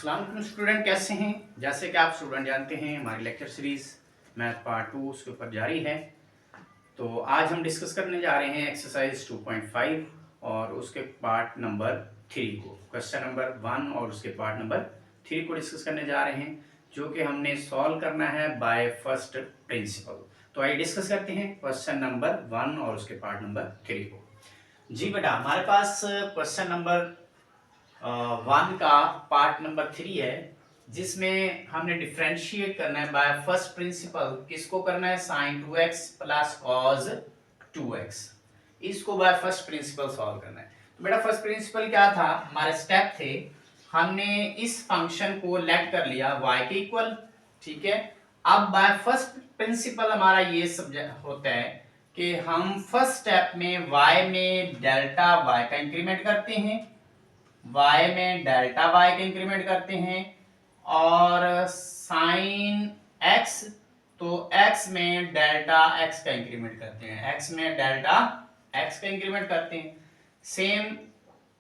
अस्सलाम वालेकुम स्टूडेंट, कैसे हैं। जैसे कि आप स्टूडेंट जानते हैं हमारी लेक्चर सीरीज मैथ पार्ट 2 उसके ऊपर जारी है। तो आज हम डिस्कस करने जा रहे हैं एक्सरसाइज 2.5 और उसके पार्ट नंबर 3 को, क्वेश्चन नंबर 1 और उसके पार्ट नंबर 3 को डिस्कस करने जा रहे हैं, जो कि हमने सॉल्व करना है बाय फर्स्ट प्रिंसिपल। तो आइए डिस्कस करते हैं क्वेश्चन नंबर 1 और उसके पार्ट नंबर 3 को। जी बेटा, हमारे पास क्वेश्चन नंबर 1 का पार्ट नंबर 3 है, जिसमें हमने डिफरेंशिएट करना है बाय फर्स्ट प्रिंसिपल। किसको करना है? Sine 2x plus cos 2x। इसको बाय फर्स्ट प्रिंसिपल सॉल्व करना है। तो बेटा फर्स्ट प्रिंसिपल क्या था? हमारे स्टेप थे, हमने इस फंक्शन को लेट कर लिया y के इक्वल, ठीक है। अब बाय फर्स्ट प्रिंसिपल हमारा ये सब्जेक्ट होता है कि हम फर्स्ट स्टेप में y में डेल्टा y का इंक्रीमेंट करते हैं, y में डेल्टा y का इंक्रीमेंट करते हैं, और साइन x तो x में डेल्टा x का इंक्रीमेंट करते हैं, x में डेल्टा x का इंक्रीमेंट करते हैं। सेम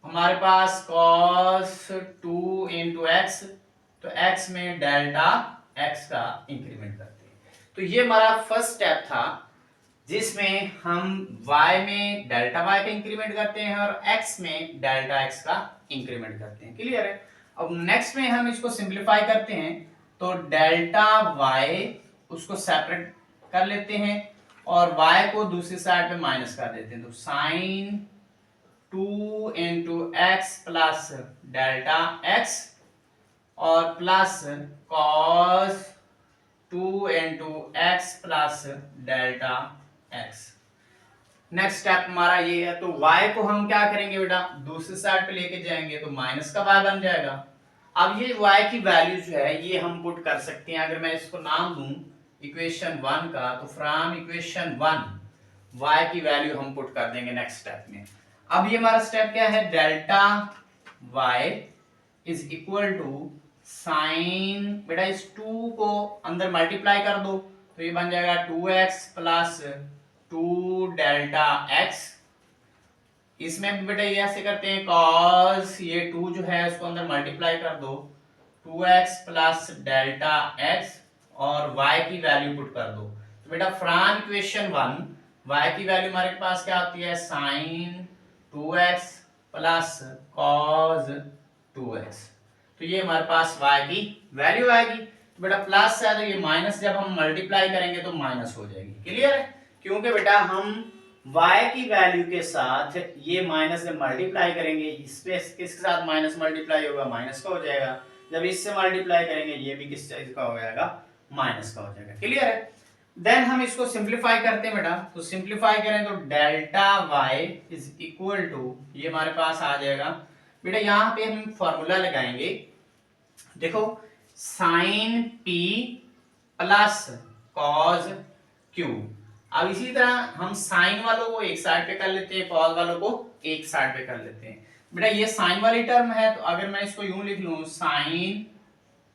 हमारे पास cos 2 इंटू एक्स, तो x में डेल्टा x का इंक्रीमेंट करते हैं। तो ये हमारा फर्स्ट स्टेप था, जिसमें हम y में डेल्टा y का इंक्रीमेंट करते हैं और x में डेल्टा x का इंक्रीमेंट करते हैं। क्लियर है? अब नेक्स्ट में हम इसको सिंपलीफाई करते हैं, तो डेल्टा y उसको सेपरेट कर लेते हैं और y को दूसरी साइड पे माइनस कर देते हैं। तो sine 2 into x plus delta x और plus cos 2 into x plus delta x। Next step हमारा ये है, तो y को हम क्या करेंगे बेटा? दूसरी साइड पे लेके जाएंगे तो माइनस का y बन जाएगा। अब ये y की वैल्यू जो है ये हम पुट कर सकते हैं। अगर मैं इसको नाम दूं इक्वेशन 1 का, तो फ्रॉम इक्वेशन 1 y की वैल्यू हम पुट कर देंगे नेक्स्ट स्टेप में। अब ये हमारा स्टेप क्या है? Delta y is equal to sine, बेटा इस 2 को अंदर मल्टीप्लाई कर दो तो ये बन जाएगा 2x प्लस 2 डेल्टा x। इसमें भी बेटा ये ऐसे करते हैं, cos ये 2 जो है उसको अंदर मल्टीप्लाई कर दो, 2x प्लस डेल्टा x और y की वैल्यू पुट कर दो। तो बेटा फ्रॉम इक्वेशन 1 y की वैल्यू हमारे पास क्या होती है? Sine 2x plus cos 2x। तो ये हमारे पास y की वैल्यू आएगी। तो बेटा प्लस है तो ये माइनस, जब हम मल्टीप्लाई करेंगे तो माइनस हो जाएगी। क्लियर है? क्योंकि बेटा हम y की वैल्यू के साथ ये माइनस से मल्टीप्लाई करेंगे, इस पे किसके साथ माइनस मल्टीप्लाई होगा? माइनस का हो जाएगा। जब इससे मल्टीप्लाई करेंगे ये भी किस चीज का हो जाएगा? माइनस का हो जाएगा। क्लियर है? देन हम इसको सिंप्लीफाई करते हैं बेटा, तो सिंप्लीफाई करें तो delta y is equal to, ये हमारे पास आ जाएगा बेटा। यहां पे हम फॉर्मूला लगाएंगे, देखो sine p plus cos q। अब इसी तरह हम साइन वालों को एक साइड पे कर लेते हैं, कॉस वालों को एक साइड पे कर लेते हैं। बेटा ये साइन वाली टर्म है, तो अगर मैं इसको यूं लिख लूं, sign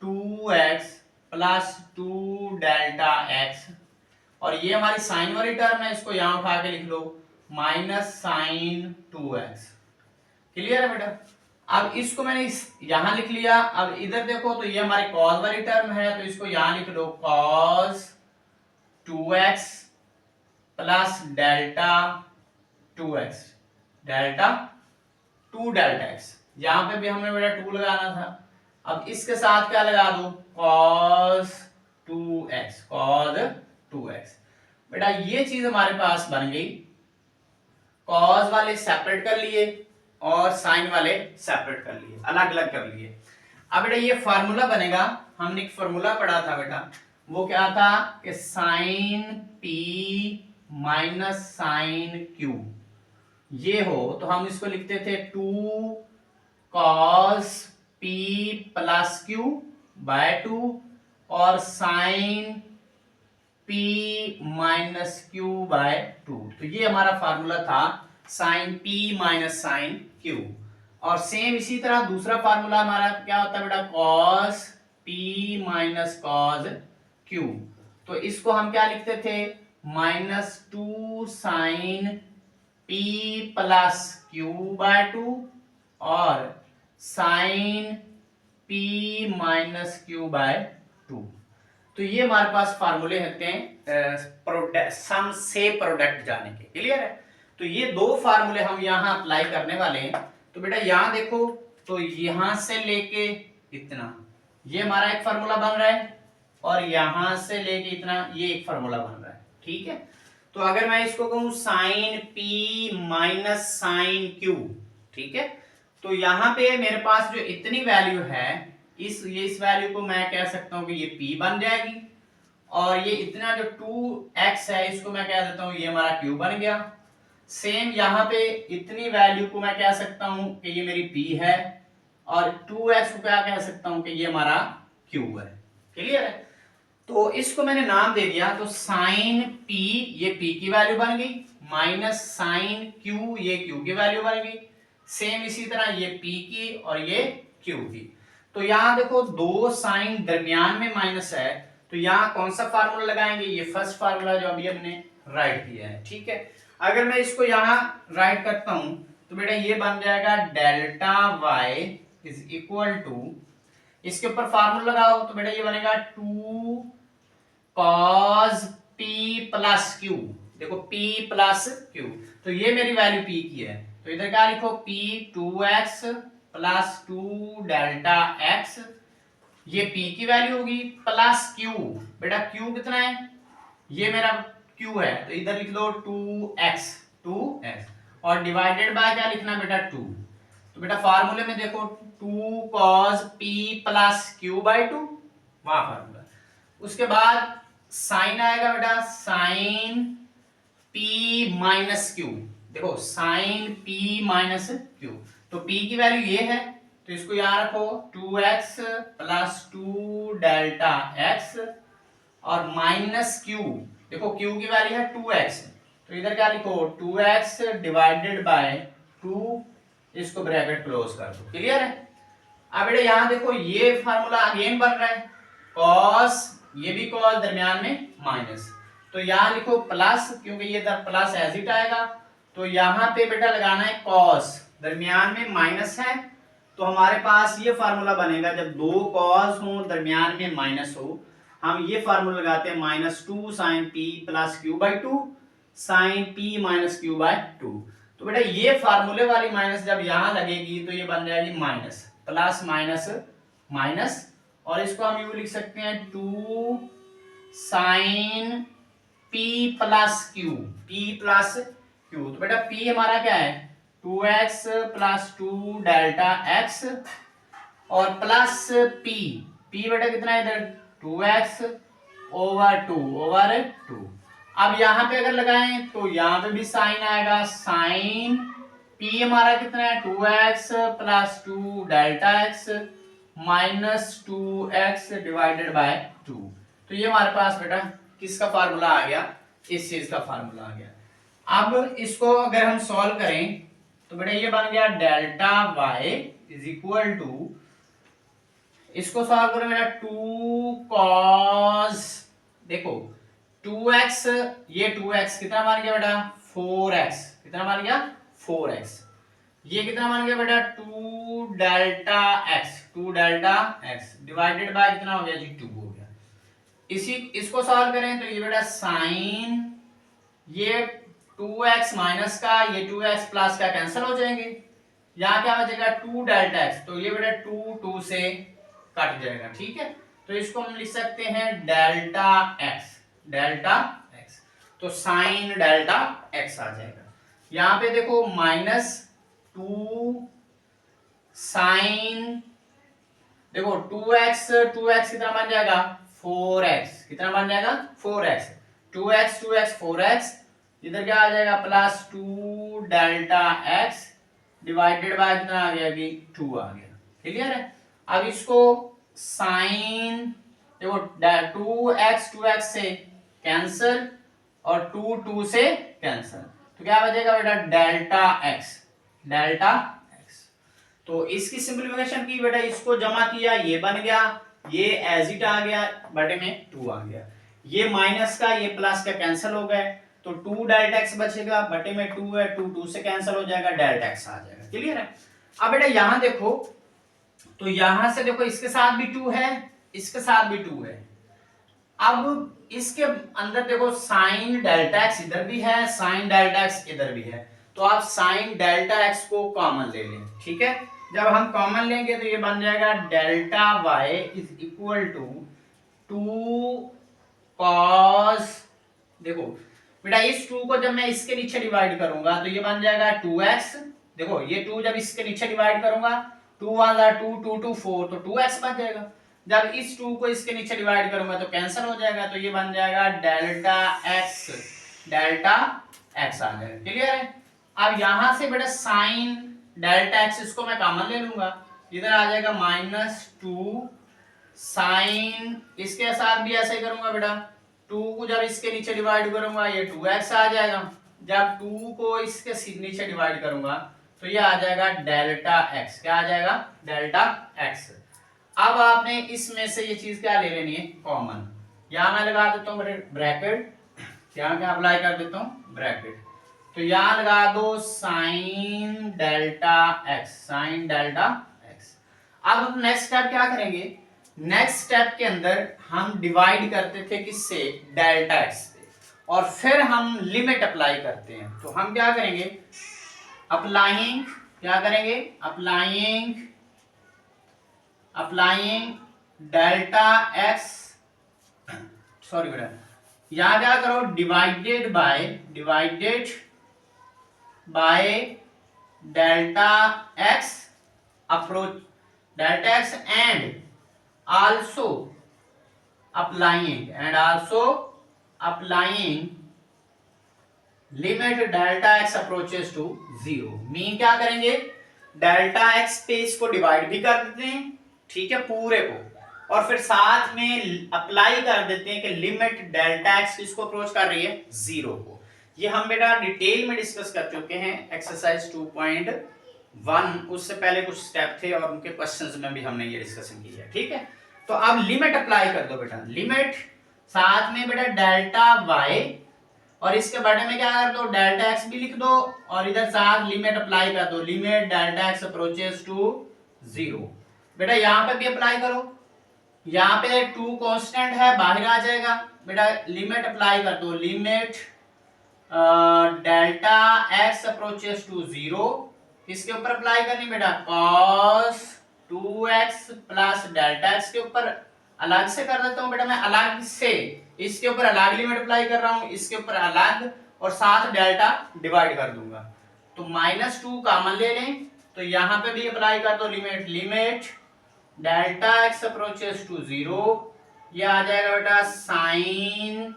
2x plus 2 delta x, और ये हमारी साइन वाली टर्म है, इसको यहां उठा के लिख लो माइनस साइन 2x। क्लियर है बेटा? अब इसको मैंने यहां लिख लिया। अब इधर देखो तो ये हमारी कॉस वाली टर्म है, तो इसको यहां लिख लो cos 2x plus delta 2x, delta 2 delta x। यहां पे भी हमें बेटा 2 लगाना था। अब इसके साथ क्या लगा दो? cos 2x, cos 2x। बेटा ये चीज हमारे पास बन गई। cos वाले सेपरेट कर लिए और साइन वाले सेपरेट कर लिए, अलग अलग कर लिए। अब बेटा ये फार्मूला बनेगा, हमने एक फार्मूला पढ़ा था बेटा, वो क्या था कि sine p minus sine q ये हो, तो हम इसको लिखते थे 2 cos p plus q by 2 और sine p minus q by 2। तो ये हमारा फार्मूला था sine p minus sine q। और सेम इसी तरह दूसरा फार्मूला हमारा क्या होता है बेटा? cos p माइनस cos q। तो इसको हम क्या लिखते थे? -2 sine p plus q by 2 और sine p minus Q by 2। तो ये हमारे पास फार्मूले होते हैं सम से प्रोडक्ट जाने के। क्लियर है? तो ये दो फार्मूले हम यहाँ अप्लाई करने वाले हैं। तो बेटा यहाँ देखो, तो यहां से लेके इतना ये हमारा एक फार्मूला बन रहा है, और यहां से लेके इतना ये एक फार्मूला बन रहा है। ठीक है? तो अगर मैं इसको कहूं sine p minus sine q, ठीक है, तो यहां पे मेरे पास जो इतनी वैल्यू है, इस वैल्यू को मैं कह सकता हूं कि ये p बन जाएगी, और ये इतना जो 2x है इसको मैं कह देता हूं ये हमारा q बन गया। सेम यहाँ पे इतनी वैल्यू को मैं कह सकता हूं कि ये मेरी p है, और 2x को क्या कह सकता हूं कि ये हमारा q है। क्लियर है? तो इसको मैंने नाम दे दिया, तो साइन p ये p की वैल्यू बन गई, माइनस साइन q ये q की वैल्यू बन गई। सेम इसी तरह ये p की और ये q की। तो यहाँ देखो दो साइन दरमियान में माइनस है, तो यहाँ कौन सा फार्मूला लगाएंगे? ये फर्स्ट फार्मूला जो अभी हमने राइट किया है। ठीक है? अगर मैं इसको यहाँ राइट करता हूं तो बेटा ये बन जाएगा delta y is equal to, इसके ऊपर फार्मूला लगाओ तो बेटा ये बनेगा 2 cos p प्लस q। देखो p प्लस q, तो ये मेरी वैल्यू p की है, तो इधर क्या लिखो p 2x plus 2 delta x, ये p की वैल्यू होगी, प्लस q। बेटा q कितना है? ये मेरा q है, तो इधर लिख लो 2x और डिवाइडेड बाय क्या लिखना बेटा 2। तो बेटा फार्मूले में देखो 2 cos p plus q by 2, वहां फार्मूला। उसके बाद साइन आएगा बेटा साइन p माइनस q। देखो साइन p माइनस q, तो p की वैल्यू ये है, तो इसको यहां रखो 2x प्लस 2 डेल्टा x और माइनस q। देखो q की वैल्यू है 2x, तो इधर क्या लिखो 2x डिवाइडेड बाय 2, इसको ब्रैकेट क्लोज कर दो। क्लियर है? अब बेटा यहां देखो ये फार्मूला अगेन बन रहा है, cos, ये भी cos दरमियान में माइनस, तो यहां लिखो प्लस, क्योंकि ये इधर प्लस एज इट आएगा, तो यहां पे बेटा लगाना है cos, दरमियान में माइनस है, तो हमारे पास ये फार्मूला बनेगा जब दो cos हो दरमियान में माइनस हो, हम ये फार्मूला लगाते हैं minus 2 sine p plus q by 2 sine p minus q by 2। तो बेटा ये फार्मूले वाली माइनस जब यहां लगेगी तो ये बन जाएगी माइनस, प्लस माइनस माइनस, और इसको हम यूं लिख सकते हैं 2 sine p plus q, p plus q। तो बेटा p हमारा क्या है 2x प्लस 2 डेल्टा x और प्लस p बेटा कितना है इधर 2x ओवर 2। अब यहां पे अगर लगाएं तो यहां पे भी साइन आएगा, साइन p हमारा कितना है 2x plus 2 delta x minus 2x divided by 2। तो ये हमारे पास बेटा किसका फार्मूला आ गया? इस चीज का फार्मूला आ गया। अब इसको अगर हम सॉल्व करें तो बेटा ये बन गया delta y is equal to, इसको सॉल्व करो बेटा 2 cos, देखो 2x, ये 2x कितना मान गया बेटा 4x, कितना मान गया 4x, ये कितना मान गया बेटा 2 डेल्टा x डिवाइडेड बाय कितना हो गया जी 2 हो गया। इसको सॉल्व करें तो ये बेटा साइन, ये 2x माइनस का ये 2x प्लस का कैंसिल हो जाएंगे, यहाँ क्या बचेगा 2 डेल्टा x, तो ये बेटा 2 से कट जाएगा। ठीक है? तो इसको हम लिख सकते हैं डेल्टा x, तो साइन डेल्टा x आ जाएगा। यहां पे देखो माइनस 2 साइन, देखो 2x कितना बन जाएगा 4x, कितना बन जाएगा 4x, 2x 4x, इधर क्या आ जाएगा plus 2 delta x divided by कितना आ गया कि 2 आ गया। क्लियर है? अब इसको साइन, देखो 2x से कैंसिल और 2 से कैंसिल, तो क्या बचेगा बेटा डेल्टा x। तो इसकी सिंपलीफिकेशन की बेटा, इसको जमा किया ये बन गया, ये एज इट आ गया, बटे में 2 आ गया, ये माइनस का ये प्लस का कैंसिल हो गए, तो 2 डेल्टा x बचेगा, बटे में 2 है, 2 से कैंसिल हो जाएगा, डेल्टा x आ जाएगा। क्लियर है? अब बेटा यहां देखो तो यहां से देखो इसके साथ भी 2 है, इसके साथ भी 2 है। अब इसके अंदर देखो साइन डेल्टा एक्स इधर भी है, साइन डेल्टा एक्स इधर भी है, तो आप साइन डेल्टा एक्स को कॉमन ले लें। ठीक है, जब हम कॉमन लेंगे तो ये बन जाएगा delta y is equal to 2 cos, देखो बेटा इस 2 को जब मैं इसके नीचे डिवाइड करूंगा तो ये बन जाएगा 2x। देखो ये 2 जब इसके नीचे डिवाइड करूंगा 2 1 2 2 2 4 तो 2x बन जाएगा। जब इस 2 को इसके नीचे डिवाइड करूंगा तो कैंसिल हो जाएगा, तो ये बन जाएगा डेल्टा x आ जाएगा। क्लियर है? अब यहां से बेटा साइन डेल्टा x इसको मैं कॉमन ले लूंगा, इधर आ जाएगा -2 साइन, इसके साथ भी ऐसे ही करूंगा बेटा, 2 को जब इसके नीचे डिवाइड करूंगा ये 2x आ जाएगा, जब 2 को इसके नीचे डिवाइड करूंगा तो ये आ जाएगा डेल्टा x। क्या आ जाएगा? Delta x। अब आपने इसमें से ये चीज क्या ले लेनी है? कॉमन। यहां मैं लगा देता हूं ब्रैकेट, यहां क्या अप्लाई कर देता हूं? ब्रैकेट। तो यहां लगा दो sign delta x, sign delta x। अब हम नेक्स्ट स्टेप क्या करेंगे? नेक्स्ट स्टेप के अंदर हम डिवाइड करते थे किससे? डेल्टा x से, और फिर हम लिमिट अप्लाई करते हैं। तो हम क्या करेंगे? अप्लाइंग, क्या करेंगे? अप्लाइंग डेल्टा x, सॉरी बेटा यहां क्या करो? Divided by delta x approach delta x and also applying limit delta x approaches to 0। Mean क्या करेंगे? डेल्टा x पे इसको डिवाइड भी कर देते हैं, ठीक है, पूरे को, और फिर साथ में अप्लाई कर देते हैं कि लिमिट डेल्टा x किसको अप्रोच कर रही है? 0 को। ये हम बेटा डिटेल में डिस्कस कर चुके हैं एक्सरसाइज 2.1, उससे पहले कुछ स्टेप थे और उनके क्वेश्चंस में भी हमने ये डिस्कशन की है। ठीक है, तो अब लिमिट अप्लाई कर दो बेटा, लिमिट साथ में बेटा डेल्टा y, और इसके बारे में क्या कर दो? डेल्टा x भी लिख दो, और इधर साथ लिमिट अप्लाई कर दो, limit delta x approaches to 0। बेटा यहां पे भी अप्लाई करो, यहां पे 2 कांस्टेंट है, बाहर आ जाएगा। बेटा लिमिट अप्लाई कर दो, limit delta x approaches to 0, किसके ऊपर अप्लाई करनी बेटा? cos 2x plus delta x के ऊपर। अलग से कर देता हूं बेटा, मैं अलग से इसके ऊपर अलग लिमिट अप्लाई कर रहा हूं, इसके ऊपर अलग, और साथ डेल्टा डिवाइड कर दूंगा। तो -2 कॉमन ले लें, तो यहां पे भी अप्लाई कर दो limit delta x approaches to 0, ये आ जाएगा बेटा sign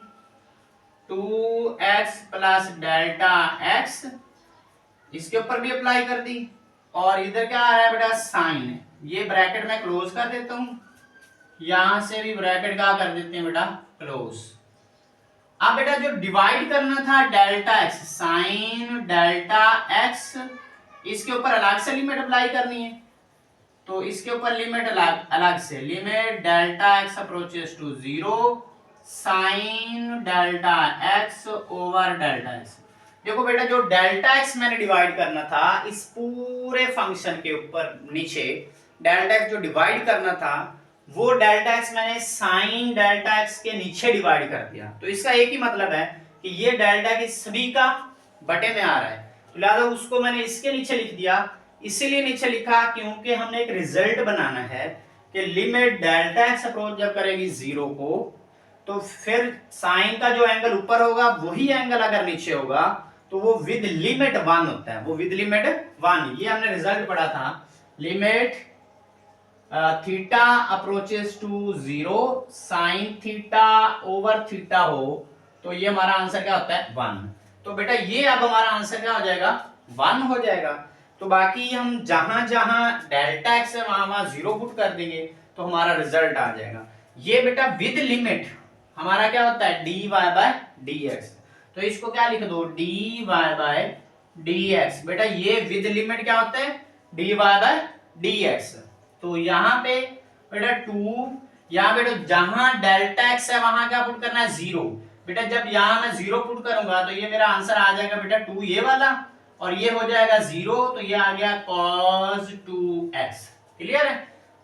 2x plus delta x, इसके ऊपर भी अप्लाई कर दी, और इधर क्या आ रहा है बेटा? साइन। ये ब्रैकेट में क्लोज कर देता हूं, यहां से भी ब्रैकेट क्या कर देते हैं बेटा? क्लोज। अब बेटा जो डिवाइड करना था delta x, sign delta x, इसके ऊपर अलग से लिमिट अप्लाई करनी है, तो इसके ऊपर लिमिट अलग से, limit delta x approaches to 0 sine delta x over delta x। देखो बेटा जो डेल्टा x मैंने डिवाइड करना था इस पूरे फंक्शन के ऊपर, नीचे डेल्टा x जो डिवाइड करना था वो डेल्टा x मैंने साइन डेल्टा x के नीचे डिवाइड कर दिया। तो इसका एक ही मतलब है कि ये डेल्टा के सभी का बटे में आ रहा है, तो लिहाजा उसको मैंने इसके नीचे लिख दिया। इसीलिए नीचे लिखा क्योंकि हमने एक रिजल्ट बनाना है कि लिमिट डेल्टा x अप्रोच जब करेगी 0 को, तो फिर साइन का जो एंगल ऊपर होगा वही एंगल अगर नीचे होगा तो वो विद लिमिट 1 होता है, वो विद लिमिट 1। ये हमने रिजल्ट पढ़ा था, limit theta approaches to 0 sine theta over theta हो, तो ये हमारा आंसर क्या होता है? 1। तो बेटा ये अब हमारा आंसर क्या हो जाएगा? 1 हो जाएगा। तो बाकी हम जहां जहां डेल्टा x है वहां 0 पुट कर देंगे तो हमारा रिजल्ट आ जाएगा। ये बेटा विद लिमिट हमारा क्या होता है? dy by dx। तो इसको क्या लिख दो? dy by dx। बेटा ये विद लिमिट क्या होता है? dy by dx। तो यहाँ पे बेटा 2, यहाँ बेटा जहां डेल्टा x है वहां क्या पुट करना है? 0। बेटा जब यहाँ मैं 0 पुट करूंगा तो ये मेरा आंसर आ जाएगा बेटा 2 ये वाला, और ये हो जाएगा 0, तो ये आ गया cos 2x। क्लियर है?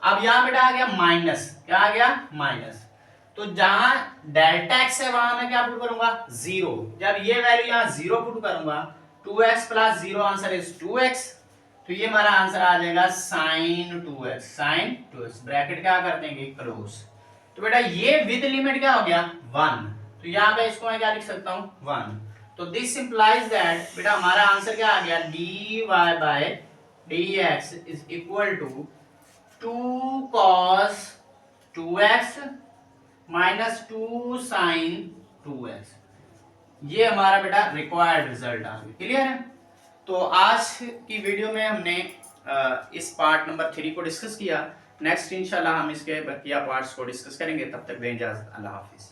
अब यहाँ बेटा आ गया माइनस, क्या आ गया माइनस, तो जहां डेल्टा एक्स है वहां मैं क्या पुट करूंगा 0, जब ये वैल्यू यहाँ 0 पुट करूंगा 2x plus 0 answer is 2x, तो ये हमारा आंसर आ जाएगा sin 2x ब्रैकेट क्या कर देंगे क्लोज। तो बेटा ये विद लिमिट क्या हो गया 1, तो यहाँ पे इसको मैं क्या लिख सकता हूँ 1, तो दिस इंप्लाइज दैट बेटा हमारा आंसर क्या आ गया dy by dx is equal to 2 cos 2x minus 2 sin 2x, ये हमारा बेटा रिक्वायर्ड रिजल्ट आ गया। क्लियर है? तो आज की वीडियो में हमने इस पार्ट नंबर 3 को डिस्कस किया। नेक्स्ट इंशाल्लाह हम इसके बकिया पार्ट्स को डिस्कस करेंगे। तब तक दें इजाजत, अल्लाह हाफिज।